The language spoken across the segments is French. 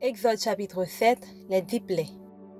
Exode chapitre 7, les 10 plaies.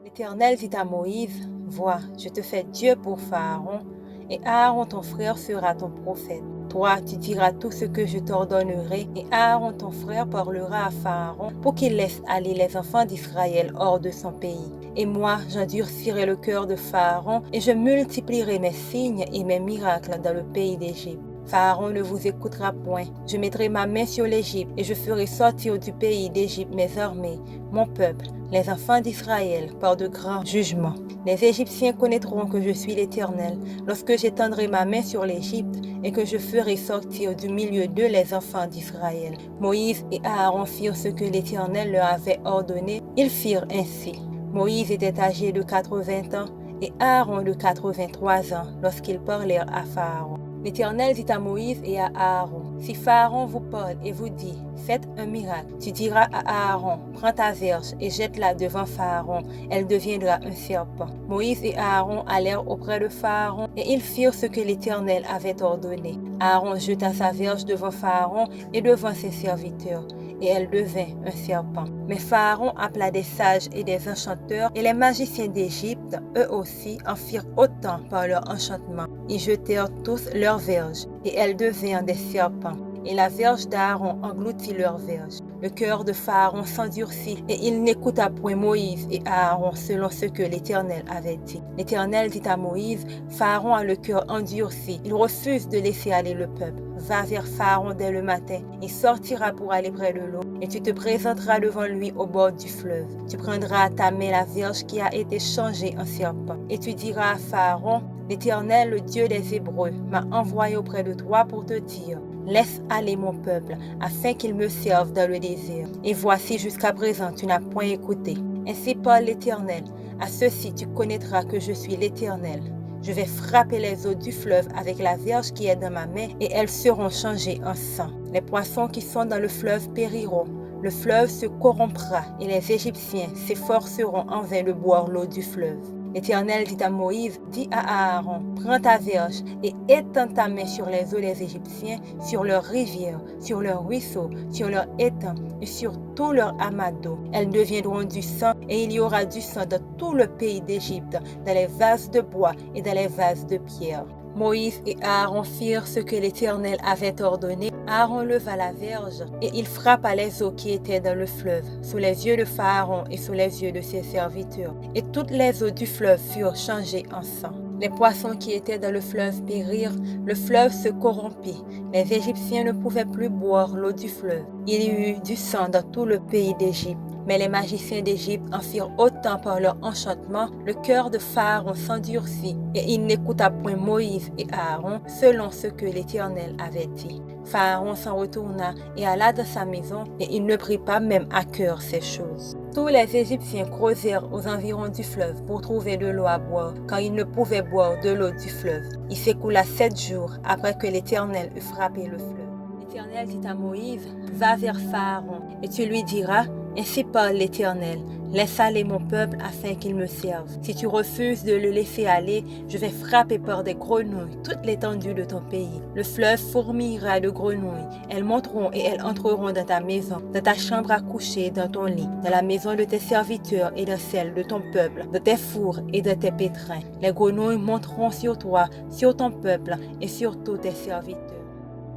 L'Éternel dit à Moïse, vois, je te fais Dieu pour Pharaon, et Aaron ton frère sera ton prophète. Toi, tu diras tout ce que je t'ordonnerai, et Aaron ton frère parlera à Pharaon pour qu'il laisse aller les enfants d'Israël hors de son pays. Et moi, j'endurcirai le cœur de Pharaon, et je multiplierai mes signes et mes miracles dans le pays d'Égypte. Pharaon ne vous écoutera point. Je mettrai ma main sur l'Égypte et je ferai sortir du pays d'Égypte mes armées, mon peuple, les enfants d'Israël, par de grands jugements. Les Égyptiens connaîtront que je suis l'Éternel lorsque j'étendrai ma main sur l'Égypte et que je ferai sortir du milieu d'eux les enfants d'Israël. Moïse et Aaron firent ce que l'Éternel leur avait ordonné. Ils firent ainsi. Moïse était âgé de 80 ans et Aaron de 83 ans lorsqu'ils parlèrent à Pharaon. L'Éternel dit à Moïse et à Aaron, si Pharaon vous parle et vous dit, faites un miracle, tu diras à Aaron, prends ta verge et jette-la devant Pharaon, elle deviendra un serpent. Moïse et Aaron allèrent auprès de Pharaon et ils firent ce que l'Éternel avait ordonné. Aaron jeta sa verge devant Pharaon et devant ses serviteurs, et elle devint un serpent. Mais Pharaon appela des sages et des enchanteurs, et les magiciens d'Égypte, eux aussi, en firent autant par leur enchantement. Ils jetèrent tous leurs verges, et elles devinrent des serpents. Et la verge d'Aaron engloutit leur verge. Le cœur de Pharaon s'endurcit, et il n'écouta point Moïse et Aaron selon ce que l'Éternel avait dit. L'Éternel dit à Moïse, Pharaon a le cœur endurci, il refuse de laisser aller le peuple. Va vers Pharaon dès le matin, il sortira pour aller près de l'eau, et tu te présenteras devant lui au bord du fleuve. Tu prendras à ta main la verge qui a été changée en serpent, et tu diras à Pharaon, l'Éternel, le Dieu des Hébreux, m'a envoyé auprès de toi pour te dire, laisse aller mon peuple, afin qu'il me serve dans le désert. Et voici jusqu'à présent, tu n'as point écouté. Ainsi parle l'Éternel. À ceci, tu connaîtras que je suis l'Éternel. Je vais frapper les eaux du fleuve avec la verge qui est dans ma main, et elles seront changées en sang. Les poissons qui sont dans le fleuve périront. Le fleuve se corrompra, et les Égyptiens s'efforceront en vain de boire l'eau du fleuve. L'Éternel dit à Moïse, dis à Aaron, prends ta verge et étends ta main sur les eaux des Égyptiens, sur leurs rivières, sur leurs ruisseaux, sur leurs étangs et sur tout leur amas d'eau. Elles deviendront du sang et il y aura du sang dans tout le pays d'Égypte, dans les vases de bois et dans les vases de pierre. Moïse et Aaron firent ce que l'Éternel avait ordonné. Aaron leva la verge et il frappa les eaux qui étaient dans le fleuve, sous les yeux de Pharaon et sous les yeux de ses serviteurs. Et toutes les eaux du fleuve furent changées en sang. Les poissons qui étaient dans le fleuve périrent, le fleuve se corrompit. Les Égyptiens ne pouvaient plus boire l'eau du fleuve. Il y eut du sang dans tout le pays d'Égypte. Mais les magiciens d'Égypte en firent autant par leur enchantement. Le cœur de Pharaon s'endurcit, et il n'écouta point Moïse et Aaron selon ce que l'Éternel avait dit. Pharaon s'en retourna et alla dans sa maison, et il ne prit pas même à cœur ces choses. Tous les Égyptiens causèrent aux environs du fleuve pour trouver de l'eau à boire, car ils ne pouvaient boire de l'eau du fleuve. Il s'écoula 7 jours après que l'Éternel eut frappé le fleuve. L'Éternel dit à Moïse, va vers Pharaon, et tu lui diras, ainsi parle l'Éternel, laisse aller mon peuple afin qu'il me serve. Si tu refuses de le laisser aller, je vais frapper par des grenouilles toute l'étendue de ton pays. Le fleuve fourmillera de grenouilles. Elles monteront et elles entreront dans ta maison, dans ta chambre à coucher, dans ton lit, dans la maison de tes serviteurs et dans celle de ton peuple, dans tes fours et dans tes pétrins. Les grenouilles monteront sur toi, sur ton peuple et sur tous tes serviteurs.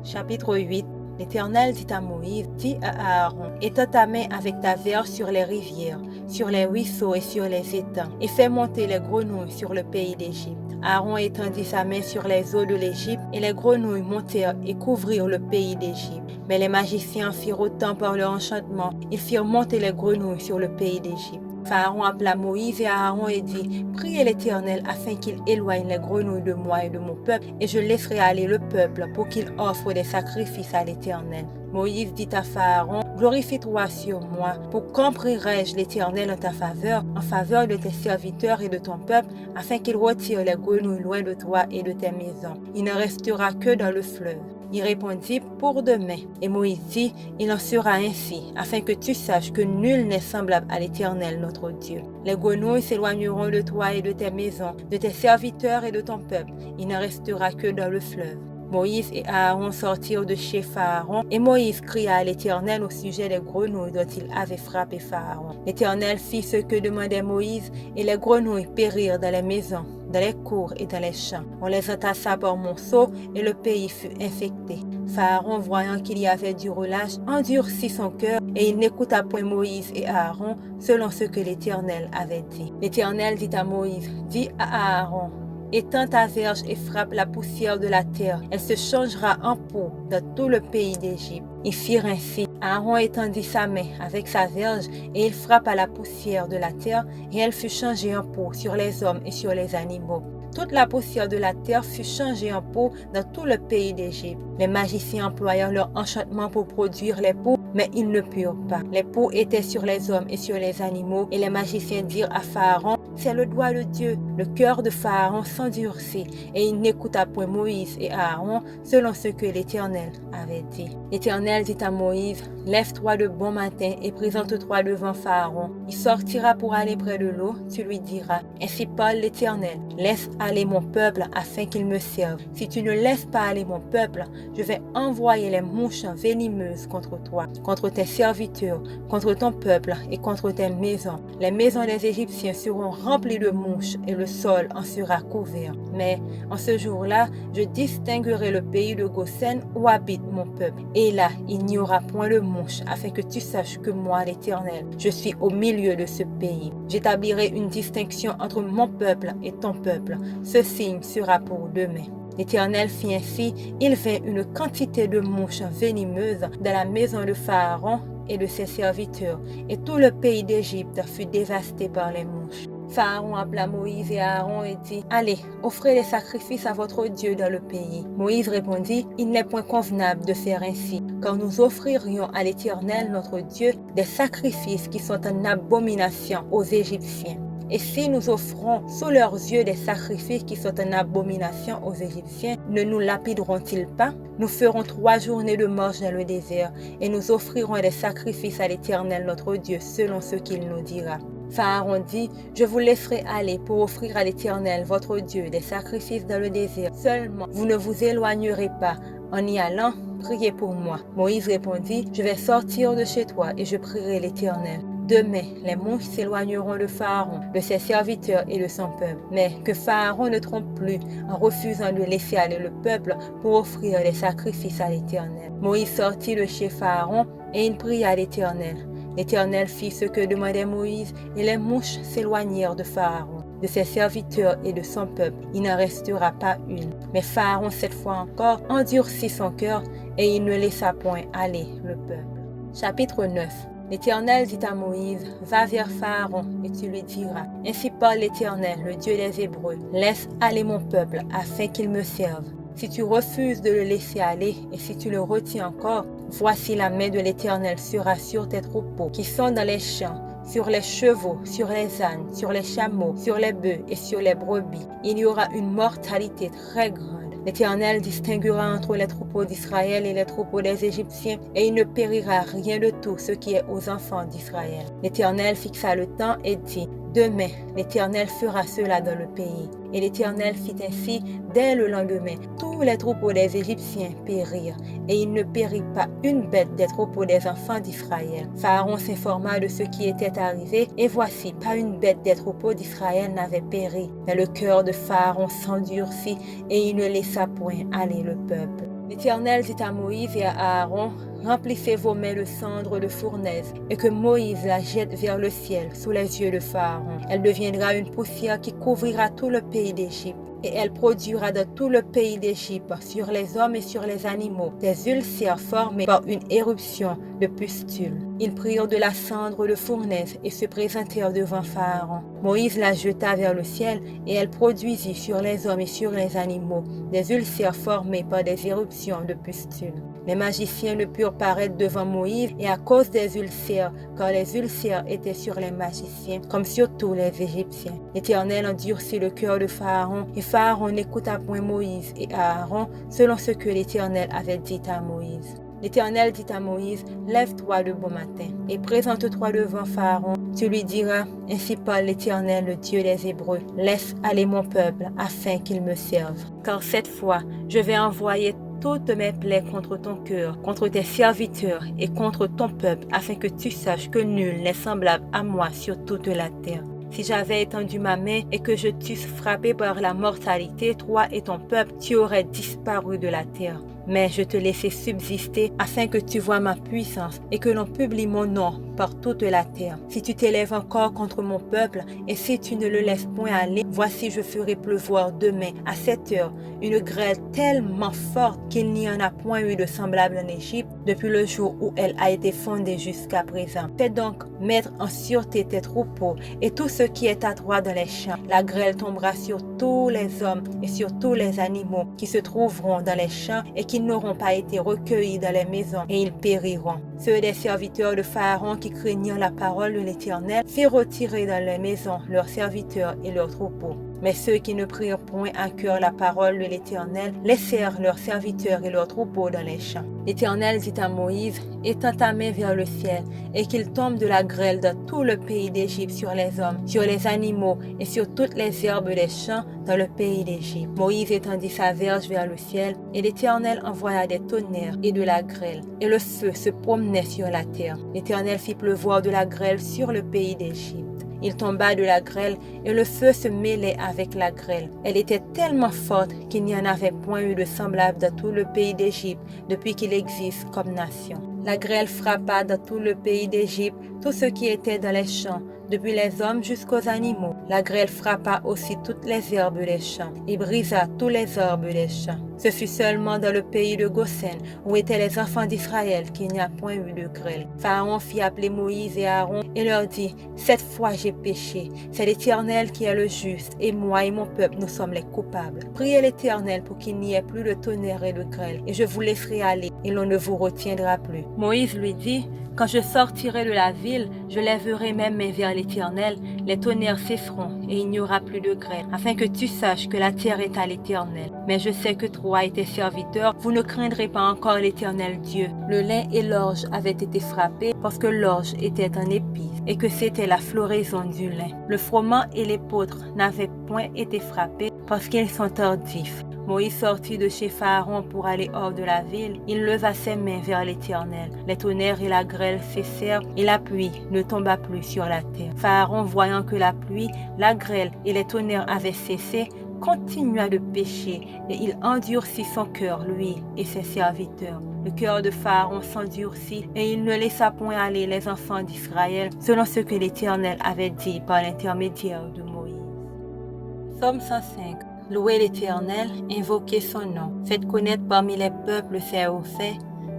Chapitre 8. L'Éternel dit à Moïse, dis à Aaron, étends ta main avec ta verge sur les rivières, sur les ruisseaux et sur les étangs, et fais monter les grenouilles sur le pays d'Égypte. Aaron étendit sa main sur les eaux de l'Égypte, et les grenouilles montèrent et couvrirent le pays d'Égypte. Mais les magiciens firent autant par leur enchantement, ils firent monter les grenouilles sur le pays d'Égypte. Pharaon appela Moïse et Aaron et dit, priez l'Éternel afin qu'il éloigne les grenouilles de moi et de mon peuple, et je laisserai aller le peuple pour qu'il offre des sacrifices à l'Éternel. Moïse dit à Pharaon, glorifie-toi sur moi, pour qu'emprierai-je l'Éternel en faveur de tes serviteurs et de ton peuple, afin qu'il retire les grenouilles loin de toi et de tes maisons. Il ne restera que dans le fleuve. Il répondit, pour demain. Et Moïse dit, il en sera ainsi, afin que tu saches que nul n'est semblable à l'Éternel notre Dieu. Les grenouilles s'éloigneront de toi et de tes maisons, de tes serviteurs et de ton peuple. Il ne restera que dans le fleuve. Moïse et Aaron sortirent de chez Pharaon, et Moïse cria à l'Éternel au sujet des grenouilles dont il avait frappé Pharaon. L'Éternel fit ce que demandait Moïse, et les grenouilles périrent dans les maisons, dans les cours et dans les champs. On les entassa par monceaux, et le pays fut infecté. Pharaon, voyant qu'il y avait du relâche, endurcit son cœur, et il n'écouta point Moïse et Aaron, selon ce que l'Éternel avait dit. L'Éternel dit à Moïse, dis à Aaron, étends ta verge et frappe la poussière de la terre. Elle se changera en peau dans tout le pays d'Égypte. Ils firent ainsi. Aaron étendit sa main avec sa verge et il frappa la poussière de la terre et elle fut changée en peau sur les hommes et sur les animaux. Toute la poussière de la terre fut changée en peau dans tout le pays d'Égypte. Les magiciens employèrent leur enchantement pour produire les peaux, mais ils ne purent pas. Les peaux étaient sur les hommes et sur les animaux, et les magiciens dirent à Pharaon, c'est le doigt de Dieu. Le cœur de Pharaon s'endurcit, et il n'écouta point Moïse et Aaron, selon ce que l'Éternel avait dit. L'Éternel dit à Moïse, lève-toi de bon matin et présente-toi devant Pharaon. Il sortira pour aller près de l'eau, tu lui diras, ainsi parle l'Éternel, laisse aller mon peuple afin qu'il me serve. Si tu ne laisses pas aller mon peuple, je vais envoyer les mouches venimeuses contre toi, contre tes serviteurs, contre ton peuple et contre tes maisons. Les maisons des Égyptiens seront remplies de mouches et le sol en sera couvert. Mais en ce jour-là, je distinguerai le pays de Goshen où habite mon peuple. Et là, il n'y aura point de mouches, afin que tu saches que moi, l'Éternel, je suis au milieu de ce pays. J'établirai une distinction entre mon peuple et ton peuple. Ce signe sera pour demain. L'Éternel fit ainsi, il vint une quantité de mouches venimeuses dans la maison de Pharaon et de ses serviteurs, et tout le pays d'Égypte fut dévasté par les mouches. Pharaon appela Moïse et Aaron et dit, allez, offrez des sacrifices à votre Dieu dans le pays. Moïse répondit, il n'est point convenable de faire ainsi, car nous offririons à l'Éternel notre Dieu des sacrifices qui sont en abomination aux Égyptiens. Et si nous offrons sous leurs yeux des sacrifices qui sont en abomination aux Égyptiens, ne nous lapideront-ils pas? Nous ferons 3 journées de marche dans le désert et nous offrirons des sacrifices à l'Éternel notre Dieu selon ce qu'il nous dira. Pharaon dit, je vous laisserai aller pour offrir à l'Éternel votre Dieu des sacrifices dans le désert. Seulement, vous ne vous éloignerez pas. En y allant, priez pour moi. Moïse répondit, je vais sortir de chez toi et je prierai l'Éternel. Demain, les mouches s'éloigneront de Pharaon, de ses serviteurs et de son peuple. Mais que Pharaon ne trompe plus en refusant de laisser aller le peuple pour offrir des sacrifices à l'Éternel. Moïse sortit de chez Pharaon et il pria à l'Éternel. L'Éternel fit ce que demandait Moïse et les mouches s'éloignèrent de Pharaon, de ses serviteurs et de son peuple. Il n'en restera pas une. Mais Pharaon, cette fois encore, endurcit son cœur et il ne laissa point aller le peuple. Chapitre 9. L'Éternel dit à Moïse, va vers Pharaon et tu lui diras, ainsi parle l'Éternel, le Dieu des Hébreux, laisse aller mon peuple afin qu'il me serve. Si tu refuses de le laisser aller et si tu le retiens encore, voici la main de l'Éternel sera sur tes troupeaux qui sont dans les champs, sur les chevaux, sur les ânes, sur les chameaux, sur les bœufs et sur les brebis. Il y aura une mortalité très grande. L'Éternel distinguera entre les troupeaux d'Israël et les troupeaux des Égyptiens, et il ne périra rien de tout ce qui est aux enfants d'Israël. L'Éternel fixa le temps et dit, demain, l'Éternel fera cela dans le pays. Et l'Éternel fit ainsi dès le lendemain. Tous les troupeaux des Égyptiens périrent, et il ne périt pas une bête des troupeaux des enfants d'Israël. Pharaon s'informa de ce qui était arrivé, et voici, pas une bête des troupeaux d'Israël n'avait péri. Mais le cœur de Pharaon s'endurcit, et il ne laissa point aller le peuple. L'Éternel dit à Moïse et à Aaron, remplissez vos mains de cendre de fournaise, et que Moïse la jette vers le ciel sous les yeux de Pharaon. Elle deviendra une poussière qui couvrira tout le pays d'Égypte. Et elle produira dans tout le pays d'Égypte, sur les hommes et sur les animaux, des ulcères formés par une éruption de pustules. Ils prirent de la cendre de fournaise et se présentèrent devant Pharaon. Moïse la jeta vers le ciel et elle produisit sur les hommes et sur les animaux des ulcères formés par des éruptions de pustules. Les magiciens ne purent paraître devant Moïse et à cause des ulcères, car les ulcères étaient sur les magiciens, comme sur tous les Égyptiens. L'Éternel endurcit le cœur de Pharaon, et Pharaon n'écouta point Moïse et Aaron, selon ce que l'Éternel avait dit à Moïse. L'Éternel dit à Moïse, lève-toi de bon matin et présente-toi devant Pharaon. Tu lui diras, ainsi parle l'Éternel, le Dieu des Hébreux, laisse aller mon peuple afin qu'il me serve. Car cette fois, je vais envoyer toutes mes plaies contre ton cœur, contre tes serviteurs et contre ton peuple, afin que tu saches que nul n'est semblable à moi sur toute la terre. Si j'avais étendu ma main et que je t'eusse frappé par la mortalité, toi et ton peuple, tu aurais disparu de la terre. Mais je te laissais subsister afin que tu vois ma puissance et que l'on publie mon nom par toute la terre. Si tu t'élèves encore contre mon peuple et si tu ne le laisses point aller, voici je ferai pleuvoir demain à 7 heures une grêle tellement forte qu'il n'y en a point eu de semblable en Égypte depuis le jour où elle a été fondée jusqu'à présent. Fais donc mettre en sûreté tes troupeaux et tout ce qui est à toi dans les champs. La grêle tombera sur tous les hommes et sur tous les animaux qui se trouveront dans les champs et qui n'auront pas été recueillis dans les maisons, et ils périront. Ceux des serviteurs de Pharaon qui craignirent la parole de l'Éternel firent retirer dans les maisons leurs serviteurs et leurs troupeaux. Mais ceux qui ne prirent point à cœur la parole de l'Éternel laissèrent leurs serviteurs et leurs troupeaux dans les champs. L'Éternel dit à Moïse, étends ta main vers le ciel, et qu'il tombe de la grêle dans tout le pays d'Égypte sur les hommes, sur les animaux et sur toutes les herbes des champs dans le pays d'Égypte. Moïse étendit sa verge vers le ciel, et l'Éternel envoya des tonnerres et de la grêle, et le feu se promenait sur la terre. L'Éternel fit pleuvoir de la grêle sur le pays d'Égypte. Il tomba de la grêle et le feu se mêlait avec la grêle. Elle était tellement forte qu'il n'y en avait point eu de semblable dans tout le pays d'Égypte depuis qu'il existe comme nation. La grêle frappa dans tout le pays d'Égypte tout ce qui était dans les champs, depuis les hommes jusqu'aux animaux. La grêle frappa aussi toutes les herbes des champs et brisa tous les arbres des champs. Ce fut seulement dans le pays de Goshen, où étaient les enfants d'Israël, qu'il n'y a point eu de grêle. Pharaon fit appeler Moïse et Aaron et leur dit, « Cette fois j'ai péché, c'est l'Éternel qui est le juste, et moi et mon peuple nous sommes les coupables. Priez l'Éternel pour qu'il n'y ait plus de tonnerre et de grêle, et je vous laisserai aller, et l'on ne vous retiendra plus. » Moïse lui dit, « Quand je sortirai de la ville, je lèverai mes mains vers l'Éternel, les tonnerres cesseront, et il n'y aura plus de grêle, afin que tu saches que la terre est à l'Éternel. Mais je sais que toi et tes serviteurs, vous ne craindrez pas encore l'Éternel Dieu. » Le lin et l'orge avaient été frappés parce que l'orge était en épice et que c'était la floraison du lin. Le froment et l'épeautre n'avaient point été frappés parce qu'ils sont tardifs. Moïse sortit de chez Pharaon pour aller hors de la ville. Il leva ses mains vers l'Éternel. Les tonnerres et la grêle cessèrent et la pluie ne tomba plus sur la terre. Pharaon, voyant que la pluie, la grêle et les tonnerres avaient cessé, continua de pécher et il endurcit son cœur, lui et ses serviteurs. Le cœur de Pharaon s'endurcit et il ne laissa point aller les enfants d'Israël selon ce que l'Éternel avait dit par l'intermédiaire de Moïse. Psaume 105. Louez l'Éternel, invoquez son nom. Faites connaître parmi les peuples ses hauts faits.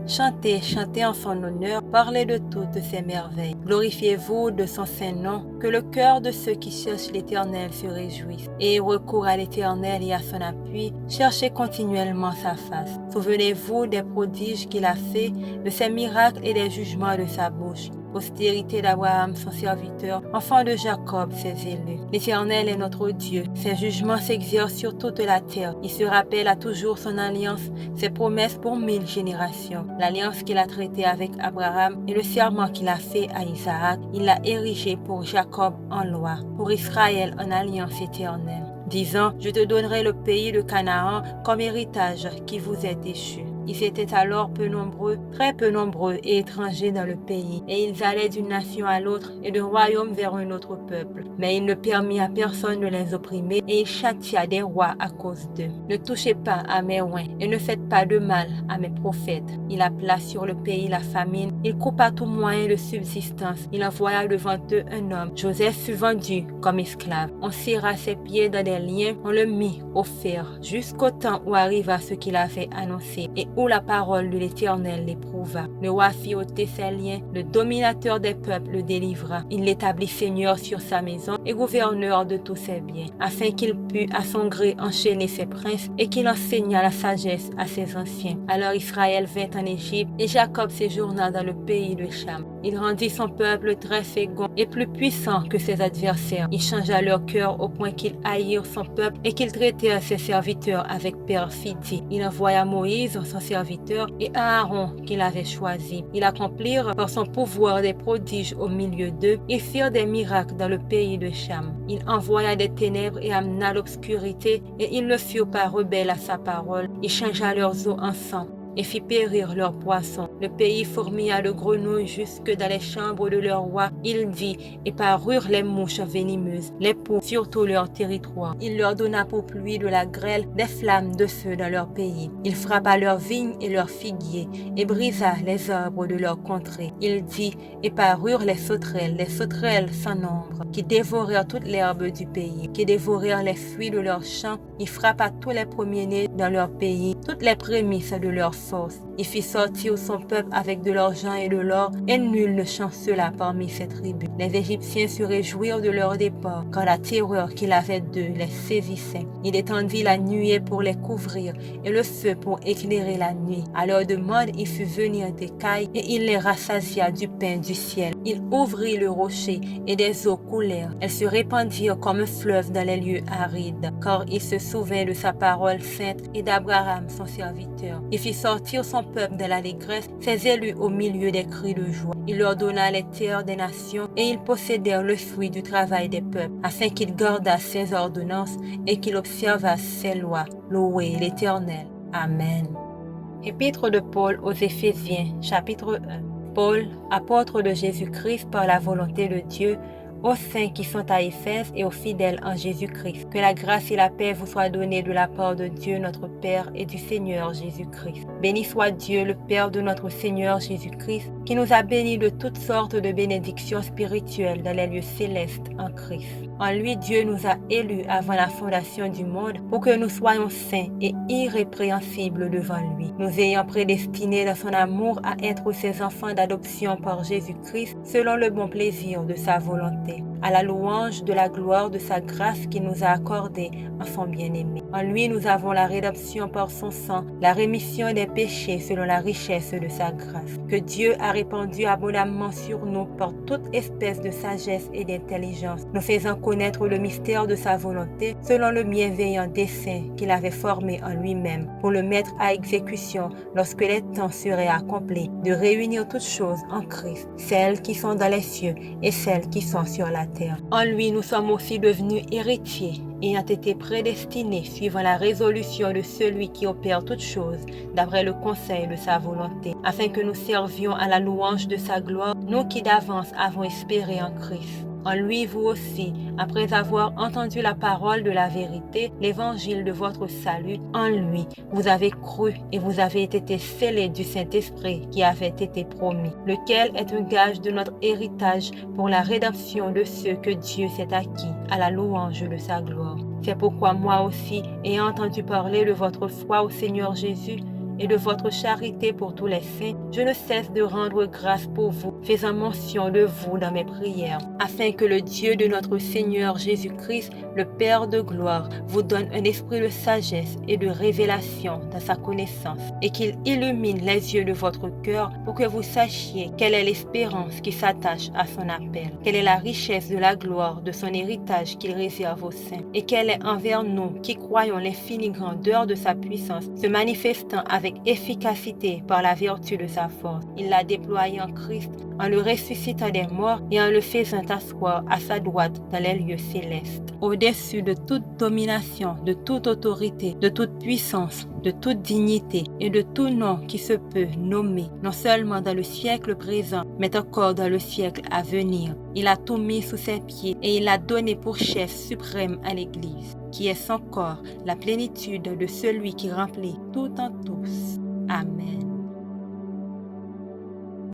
Chantez, chantez en son honneur, parlez de toutes ses merveilles. Glorifiez-vous de son saint nom, que le cœur de ceux qui cherchent l'Éternel se réjouisse. Et recours à l'Éternel et à son appui, cherchez continuellement sa face. Souvenez-vous des prodiges qu'il a faits, de ses miracles et des jugements de sa bouche. Postérité d'Abraham, son serviteur, enfant de Jacob, ses élus. L'Éternel est notre Dieu. Ses jugements s'exercent sur toute la terre. Il se rappelle à toujours son alliance, ses promesses pour 1000 générations. L'alliance qu'il a traitée avec Abraham et le serment qu'il a fait à Isaac, il l'a érigé pour Jacob en loi, pour Israël en alliance éternelle. Disant, je te donnerai le pays de Canaan comme héritage qui vous est échu. Ils étaient alors peu nombreux, très peu nombreux et étrangers dans le pays, et ils allaient d'une nation à l'autre et d'un royaume vers un autre peuple. Mais il ne permit à personne de les opprimer, et il châtia des rois à cause d'eux. Ne touchez pas à mes oins, et ne faites pas de mal à mes prophètes. Il appela sur le pays la famine, il coupa tout moyen de subsistance, il envoya devant eux un homme. Joseph fut vendu comme esclave. On serra ses pieds dans des liens, on le mit au fer, jusqu'au temps où arriva ce qu'il avait annoncé, et où la parole de l'Éternel l'éprouva. Le roi fit ôter ses liens, le dominateur des peuples le délivra. Il l'établit seigneur sur sa maison et gouverneur de tous ses biens, afin qu'il pût à son gré enchaîner ses princes et qu'il enseignât la sagesse à ses anciens. Alors Israël vint en Égypte et Jacob séjourna dans le pays de Cham. Il rendit son peuple très fécond et plus puissant que ses adversaires. Il changea leur cœur au point qu'ils haïrent son peuple et qu'ils traitèrent ses serviteurs avec perfidie. Il envoya Moïse, son serviteur, et Aaron qu'il avait choisi. Ils accomplirent par son pouvoir des prodiges au milieu d'eux et firent des miracles dans le pays de Cham. Il envoya des ténèbres et amena l'obscurité et ils ne furent pas rebelles à sa parole. Il changea leurs eaux en sang et fit périr leurs poissons. Le pays fourmilla de grenouilles jusque dans les chambres de leur roi. Il dit, et parurent les mouches venimeuses, les poux sur tout leur territoire. Il leur donna pour pluie de la grêle, des flammes de feu dans leur pays. Il frappa leurs vignes et leurs figuiers, et brisa les arbres de leur contrée. Il dit, et parurent les sauterelles sans nombre, qui dévorèrent toute l'herbe du pays, qui dévorèrent les fruits de leurs champs. Il frappa tous les premiers-nés dans leur pays, toutes les prémices de leur force. Il fit sortir son peuple avec de l'argent et de l'or, et nul ne chancela parmi ses tribus. Les Égyptiens se réjouirent de leur départ, car la terreur qu'il avait d'eux les saisissait. Il étendit la nuée pour les couvrir, et le feu pour éclairer la nuit. À leur demande, il fit venir des cailles, et il les rassasia du pain du ciel. Il ouvrit le rocher, et des eaux coulèrent. Elles se répandirent comme un fleuve dans les lieux arides, car il se souvint de sa parole sainte et d'Abraham son serviteur. Il fit sortir son peuple de l'allégresse, ses élus au milieu des cris de joie. Il leur donna les terres des nations et ils possédèrent le fruit du travail des peuples, afin qu'ils gardassent ses ordonnances et qu'ils observassent ses lois. Louez l'Éternel. Amen. Épître de Paul aux Éphésiens, chapitre 1. Paul, apôtre de Jésus-Christ par la volonté de Dieu, aux saints qui sont à Éphèse et aux fidèles en Jésus-Christ. Que la grâce et la paix vous soient données de la part de Dieu notre Père et du Seigneur Jésus-Christ. Béni soit Dieu, le Père de notre Seigneur Jésus-Christ, qui nous a bénis de toutes sortes de bénédictions spirituelles dans les lieux célestes en Christ. En lui, Dieu nous a élus avant la fondation du monde pour que nous soyons saints et irrépréhensibles devant lui, nous ayant prédestinés dans son amour à être ses enfants d'adoption par Jésus-Christ selon le bon plaisir de sa volonté, à la louange de la gloire de sa grâce qu'il nous a accordée en son bien-aimé. En lui, nous avons la rédemption par son sang, la rémission des péchés selon la richesse de sa grâce, que Dieu a répandu abondamment sur nous par toute espèce de sagesse et d'intelligence, nous faisant connaître le mystère de sa volonté selon le bienveillant dessein qu'il avait formé en lui-même pour le mettre à exécution lorsque les temps seraient accomplis, de réunir toutes choses en Christ, celles qui sont dans les cieux et celles qui sont sur la terre. En lui, nous sommes aussi devenus héritiers, ayant été prédestinés suivant la résolution de celui qui opère toutes choses d'après le conseil de sa volonté, afin que nous servions à la louange de sa gloire, nous qui d'avance avons espéré en Christ. En lui, vous aussi, après avoir entendu la parole de la vérité, l'évangile de votre salut, en lui, vous avez cru et vous avez été scellés du Saint-Esprit qui avait été promis, lequel est un gage de notre héritage pour la rédemption de ceux que Dieu s'est acquis à la louange de sa gloire. C'est pourquoi moi aussi, ayant entendu parler de votre foi au Seigneur Jésus, et de votre charité pour tous les saints, je ne cesse de rendre grâce pour vous, faisant mention de vous dans mes prières, afin que le Dieu de notre Seigneur Jésus-Christ, le Père de gloire, vous donne un esprit de sagesse et de révélation dans sa connaissance, et qu'il illumine les yeux de votre cœur pour que vous sachiez quelle est l'espérance qui s'attache à son appel, quelle est la richesse de la gloire de son héritage qu'il réserve aux saints, et quelle est envers nous qui croyons l'infinie grandeur de sa puissance, se manifestant avec efficacité par la vertu de sa force. Il l'a déployé en Christ en le ressuscitant des morts et en le faisant asseoir à sa droite dans les lieux célestes, au-dessus de toute domination, de toute autorité, de toute puissance, de toute dignité et de tout nom qui se peut nommer, non seulement dans le siècle présent, mais encore dans le siècle à venir. Il a tout mis sous ses pieds et il l'a donné pour chef suprême à l'Église, qui est son corps, la plénitude de celui qui remplit tout en tous. Amen.